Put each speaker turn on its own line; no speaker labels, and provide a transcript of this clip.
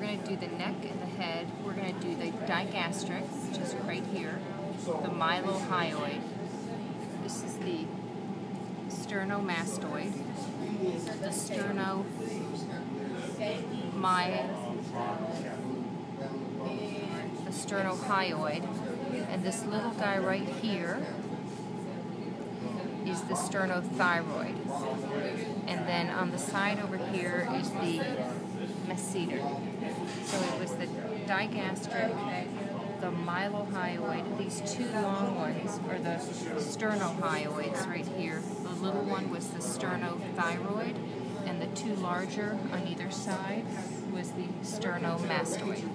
going to do the neck and the head. We're going to do the digastric, which is right here, the mylohyoid. This is the sternomastoid, the sternohyoid, and this little guy right here is the sternothyroid. And then on the side over here is the masseter. So it was the digastric, the mylohyoid. These two long ones are the sternohyoids right here. The little one was the sternothyroid, and the two larger on either side was the sternomastoid.